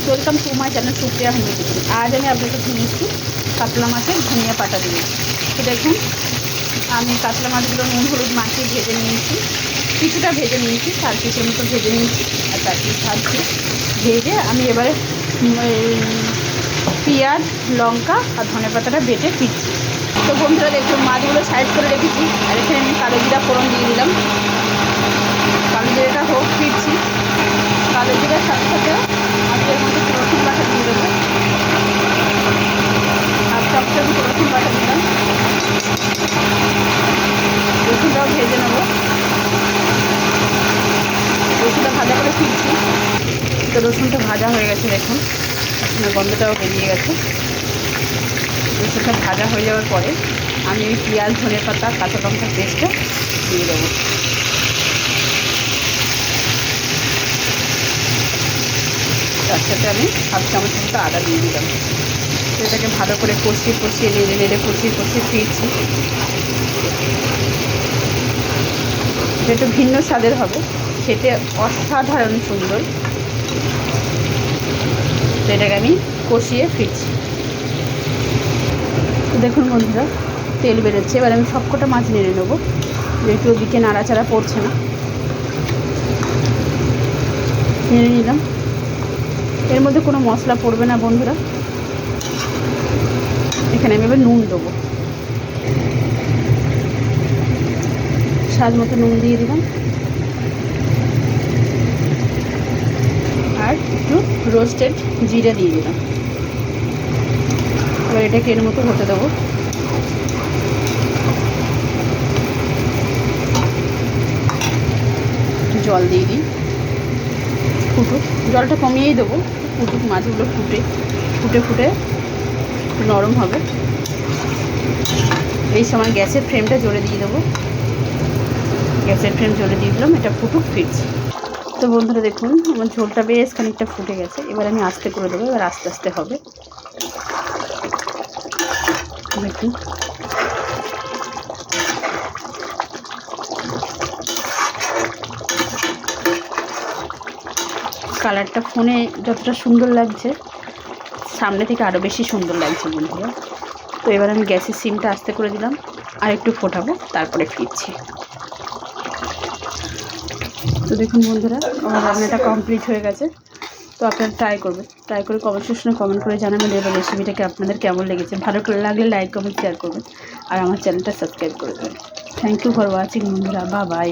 Welcome to my channel Supriya home recipe. আজ আমি আপনাদের কাছে নিয়ে এসেছি কাতলা মাছের ধনিয়া পাতা দিয়ে। তো দেখুন, আমি কাতলা মাছগুলো নুন হলুদ মাখিয়ে ভেজে নিয়েছি, কিছুটা ভেজে নিয়েছি, 4 পিসের মতো ভেজে নিয়েছি আর 4 পিস ভাজছি। ভেজে আমি এবারে পেঁয়াজ লঙ্কা আর ধনে পাতাটা বেটে ফিরছি। তো বন্ধুরা দেখুন, মাছগুলো সাইড করে রেখেছি আর এখানে আমি কালো জিরা ফোড়ন দিয়ে দিলাম। কালো জিরাটা হোক, ফিরছি। কালো জিরার সাথে সাথে মাছের মধ্যে রসুন বাটা দিয়ে দেবো, আর 1 চামচ রসুন বাটা দিলাম। রসুনটাও ভেজে নেব, রসুনটা ভাজা করে ফিরছি। তো রসুনটা ভাজা হয়ে গেছে, দেখুন রসুনের গন্ধটাও বেরিয়ে গেছে। রসুনটা ভাজা হয়ে যাওয়ার পরে আমি ওই পেঁয়াজ ধনে পাতা কাঁচা লঙ্কার পেস্টটা দিয়ে দেবো। তার সাথে আমি 1/2 চামচ মতো আদা দিয়ে দিলাম। এটাকে ভালো করে কষিয়ে নেড়ে নেড়ে কষিয়ে ফিরছি। এটা একটু ভিন্ন স্বাদের হবে, খেতে অসাধারণ সুন্দর। তো এটাকে আমি কষিয়ে ফিরছি। তো দেখুন বন্ধুরা, তেল বেরোচ্ছে। এবার আমি সবকটা মাছ নেড়ে নেবো, যেহেতু ওদিকে নাড়াচাড়া পড়ছে না। নেড়ে নিলাম। এর মধ্যে কোনো মশলা পড়বে না বন্ধুরা। এখানে আমি এবার নুন দেবো, স্বাদ মতো নুন দিয়ে দিলাম, আর একটু রোস্টেড জিরে দিয়ে দিলাম। এবার এটাকে এর মতো হতে দেবো। জল দিয়ে দিই, ফুটুক। জলটা কমিয়েই দেবো, ফুটুক, মাছগুলো ফুটে নরম হবে। এই সময় গ্যাসের ফ্লেমটা জোরে দিয়ে দেবো। গ্যাসের ফ্লেম জোরে দিয়ে দিলাম, এটা ফুটুক, ফিরছি। তো বন্ধুরা দেখুন, আমার ঝোলটা বেশ খানিকটা ফুটে গেছে। এবার আমি আস্তে করে দেবো, এবার আস্তে আস্তে হবে। দেখুন কালারটা ফোনে যতটা সুন্দর লাগছে, সামনে থেকে আরও বেশি সুন্দর লাগছে বন্ধুরা। তো এবার আমি গ্যাসের সিমটা আস্তে করে দিলাম, আর একটু ফোটাবো, তারপরে ফিরছি। তো দেখুন বন্ধুরা, আমার রান্নাটা কমপ্লিট হয়ে গেছে। তো আপনারা ট্রাই করে কমেন্ট সেকশনে কমেন্ট করে জানাবেন এবার রেসিপিটাকে আপনাদের কেমন লেগেছে। ভালো করে লাগলে লাইক কমেন্ট শেয়ার করবেন, আর আমার চ্যানেলটা সাবস্ক্রাইব করে দেবেন। থ্যাংক ইউ ফর ওয়াচিং বন্ধুরা, বাই বাই।